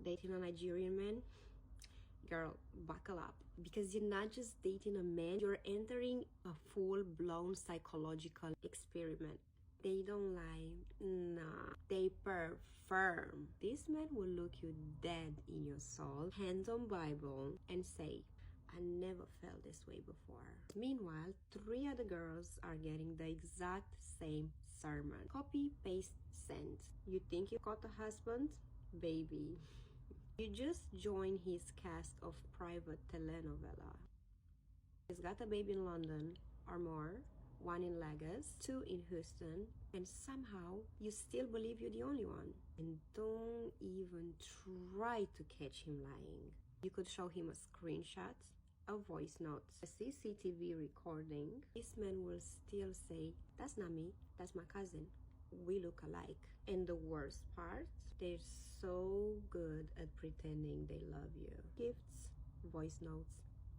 Dating a Nigerian man? Girl, buckle up. Because you're not just dating a man, you're entering a full-blown psychological experiment. They don't lie. Nah. They perform. This man will look you dead in your soul, hands on Bible, and say, I never felt this way before. Meanwhile, 3 other girls are getting the exact same sermon. Copy, paste, send. You think you got a husband? Baby. You just joined his cast of private telenovela. He's got a baby in London or more, 1 in Lagos, 2 in Houston, and somehow you still believe you're the only one. And don't even try to catch him lying. You could show him a screenshot, a voice note, a CCTV recording. This man will still say, that's not me, that's my cousin. We look alike. And the worst part, they're so good at pretending they love you. Gifts, voice notes,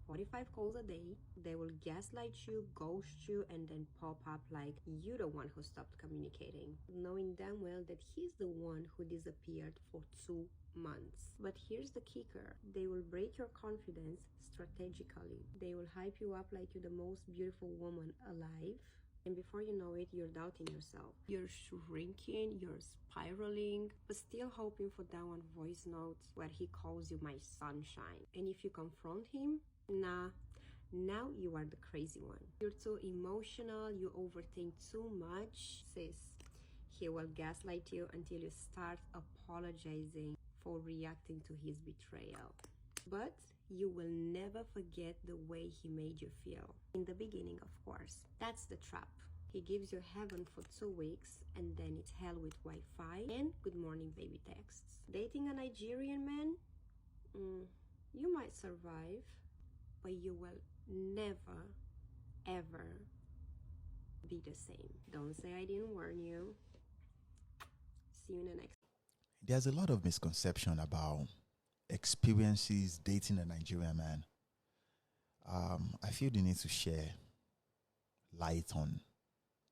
45 calls a day. They will gaslight you, ghost you, and then pop up like you're the one who stopped communicating, knowing damn well that he's the one who disappeared for 2 months. But here's the kicker. They will break your confidence strategically. They will hype you up like you're the most beautiful woman alive. And before you know it, you're doubting yourself. You're shrinking, you're spiraling, but still hoping for that one voice note where he calls you my sunshine. And if you confront him, nah, now you are the crazy one. You're too emotional, you overthink too much. Sis, he will gaslight you until you start apologizing for reacting to his betrayal. But you will never forget the way he made you feel. In the beginning, of course. That's the trap. He gives you heaven for 2 weeks, and then it's hell with Wi-Fi and good morning baby texts. Dating a Nigerian man? You might survive, but you will never, ever be the same. Don't say I didn't warn you. See you in the next. There's a lot of misconception about experiences dating a Nigerian man. I feel the need to share light on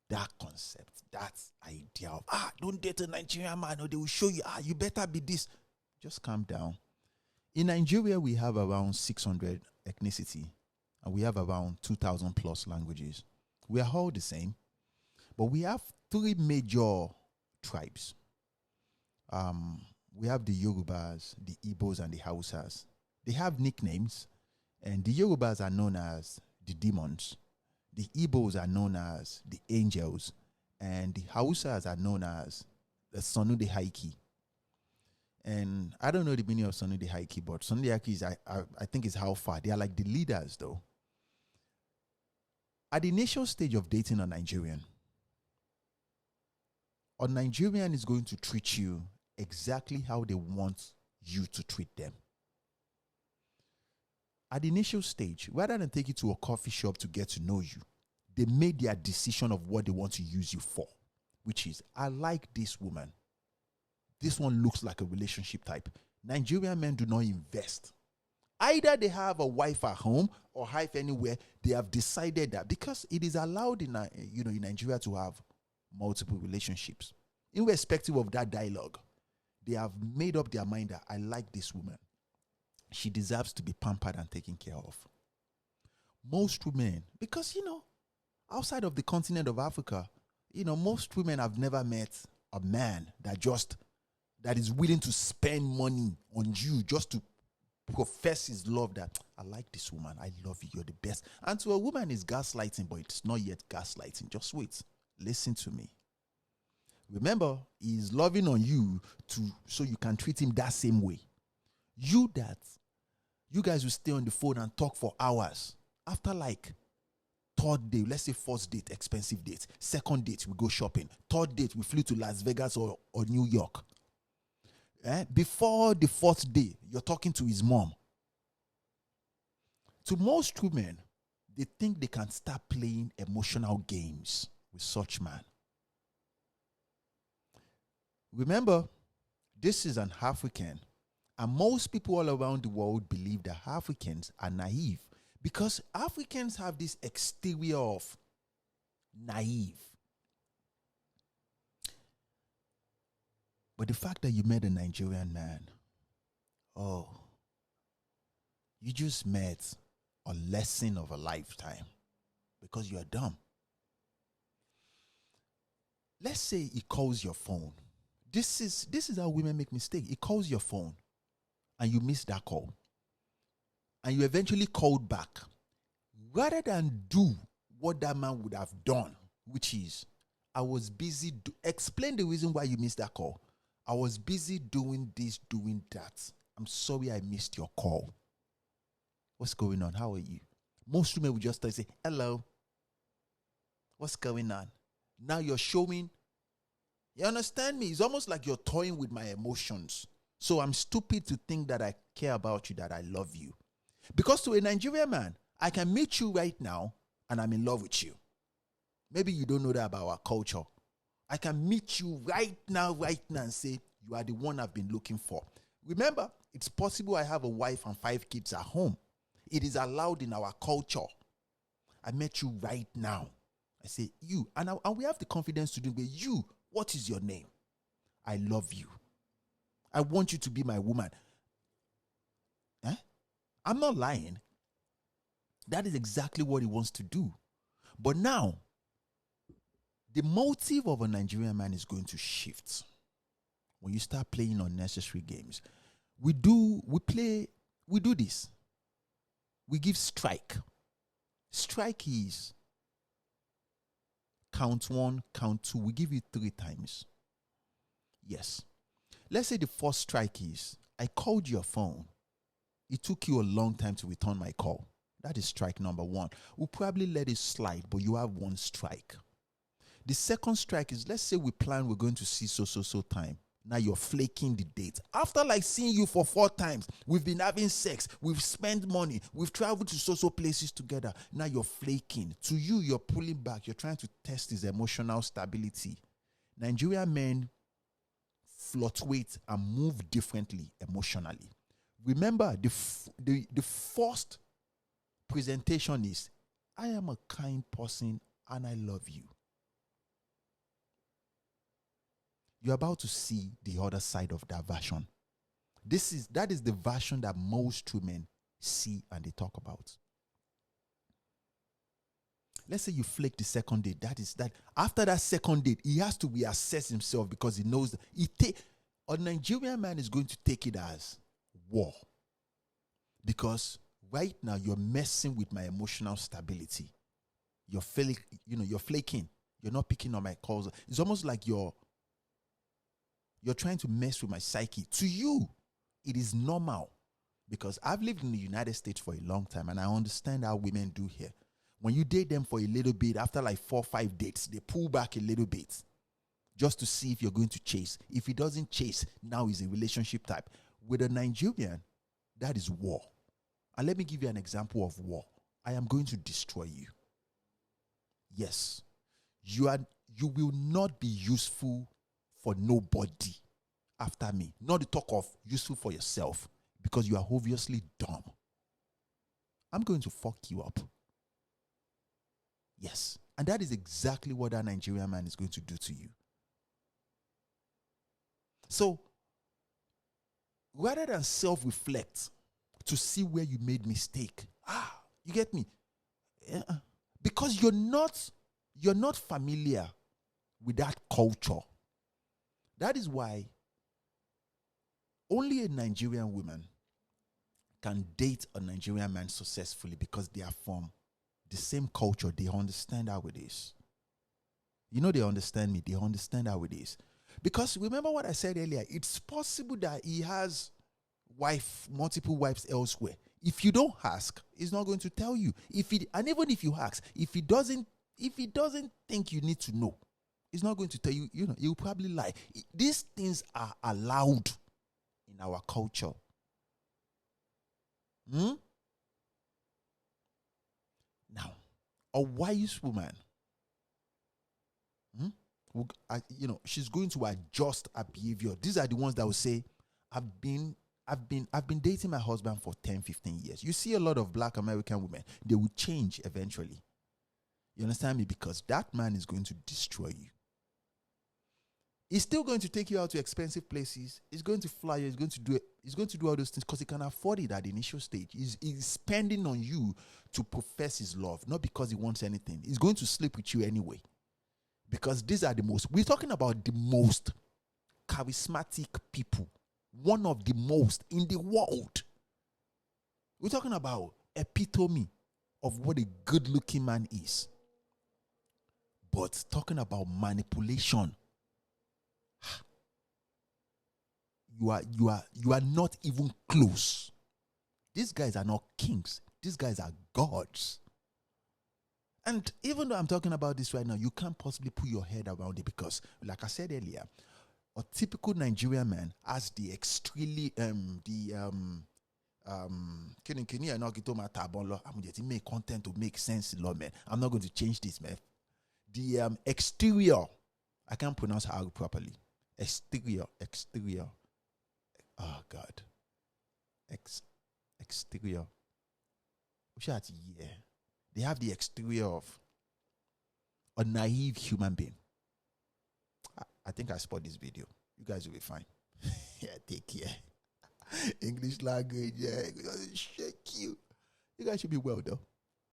that concept, that idea of, don't date a Nigerian man or they will show you, you better be this. Just calm down. In Nigeria, we have around 600 ethnicity and we have around 2,000 plus languages. We are all the same, but we have 3 major tribes. We have the Yorubas, the Igbos, and the Hausas. They have nicknames, and the Yorubas are known as the demons. The Igbos are known as the angels, and the Hausas are known as the Sonu de Haiki. And I don't know the meaning of Sonu de Haiki, but Sonu de Haiki is, I think, is how far. They are like the leaders, though. At the initial stage of dating a Nigerian is going to treat you exactly how they want you to treat them. At the initial stage, rather than take you to a coffee shop to get to know you, they made their decision of what they want to use you for, which is, I like this woman. This one looks like a relationship type. Nigerian men do not invest. Either they have a wife at home or hive anywhere. They have decided that because it is allowed in Nigeria to have multiple relationships, irrespective of that dialogue. They have made up their mind that I like this woman. She deserves to be pampered and taken care of. Most women, because, outside of the continent of Africa, most women have never met a man that is willing to spend money on you just to profess his love that I like this woman. I love you. You're the best. And to a woman, it's gaslighting, but it's not yet gaslighting. Just wait. Listen to me. Remember, he's loving on you so you can treat him that same way. You guys will stay on the phone and talk for hours. After like 3rd day, let's say 1st date, expensive date. 2nd date, we go shopping. 3rd date, we flew to Las Vegas or New York. Before the 4th day, you're talking to his mom. To most women, they think they can start playing emotional games with such man. Remember, this is an African, and most people all around the world believe that Africans are naive because Africans have this exterior of naive. But the fact that you met a Nigerian man oh, you just met a lesson of a lifetime because you are dumb. Let's say he calls your phone. This is how women make mistakes. He calls your phone and you miss that call. And you eventually called back. Rather than do what that man would have done, which is, I was busy, explain the reason why you missed that call. I was busy doing this, doing that. I'm sorry I missed your call. What's going on? How are you? Most women would just say, hello. What's going on? Now you're showing, you understand me? It's almost like you're toying with my emotions. So I'm stupid to think that I care about you, that I love you. Because to a Nigerian man, I can meet you right now and I'm in love with you. Maybe you don't know that about our culture. I can meet you right now and say, you are the one I've been looking for. Remember, it's possible I have a wife and 5 kids at home. It is allowed in our culture. I met you right now. I say, you. And we have the confidence to do it. You, what is your name? I love you. I want you to be my woman. I'm not lying. That is exactly what he wants to do. But now, the motive of a Nigerian man is going to shift. When you start playing unnecessary games. We do this. We give strike. Strike is count 1, count 2. We give you 3 times. Yes. Let's say the first strike is, I called your phone. It took you a long time to return my call. That is strike number 1. We'll probably let it slide, but you have 1 strike. The second strike is, let's say we plan we're going to see so time. Now you're flaking the date. After like seeing you for 4 times, we've been having sex, we've spent money, we've traveled to so places together. Now you're flaking. To you, you're pulling back. You're trying to test his emotional stability. Nigerian men fluctuate and move differently emotionally. Remember, the first presentation is, I am a kind person and I love you. You're about to see the other side of that version. That is the version that most women see and they talk about. Let's say you flake the second date. That after that second date, he has to reassess himself because he knows that a Nigerian man is going to take it as war. Because right now you're messing with my emotional stability. You're flaking. You're not picking on my calls. It's almost like you're trying to mess with my psyche. To you, it is normal. Because I've lived in the United States for a long time and I understand how women do here. When you date them for a little bit, after like 4 or 5 dates, they pull back a little bit just to see if you're going to chase. If he doesn't chase, now he's a relationship type. With a Nigerian, that is war. And let me give you an example of war. I am going to destroy you. Yes. You will not be useful for nobody after me. Not to talk of useful for yourself because you are obviously dumb. I'm going to fuck you up. Yes. And that is exactly what that Nigerian man is going to do to you. So, rather than self-reflect to see where you made mistake, you get me? Because you're not familiar with that culture. That is why only a Nigerian woman can date a Nigerian man successfully because they are from the same culture. They understand how it is. You know, they understand me. They understand how it is. Because remember what I said earlier, it's possible that he has multiple wives elsewhere. If you don't ask, he's not going to tell you. And even if you ask, if he doesn't think you need to know, he's not going to tell you. He'll probably lie. These things are allowed in our culture. Now, a wise woman, she's going to adjust her behavior. These are the ones that will say, I've been dating my husband for 10, 15 years. You see a lot of Black American women, they will change eventually. You understand me? Because that man is going to destroy you. He's still going to take you out to expensive places. He's going to fly you. He's going to do it. He's going to do all those things because he can afford it at the initial stage. He's spending on you to profess his love, not because he wants anything. He's going to sleep with you anyway. Because these are the most, we're talking about the most charismatic people. One of the most in the world. We're talking about epitome of what a good-looking man is. But talking about manipulation, you are not even close. These guys are not kings. These guys are gods. And even though I'm talking about this right now, you can't possibly put your head around it because, like I said earlier, a typical Nigerian man has the extremely I'm just make content to make sense, Lord, man. I'm not going to change this, man. The exterior, I can't pronounce how properly. Exterior. Oh God. Exterior. Yeah. They have the exterior of a naive human being. I think I spot this video. You guys will be fine. Yeah, take care. English language, yeah, it doesn't shake you. You guys should be well though.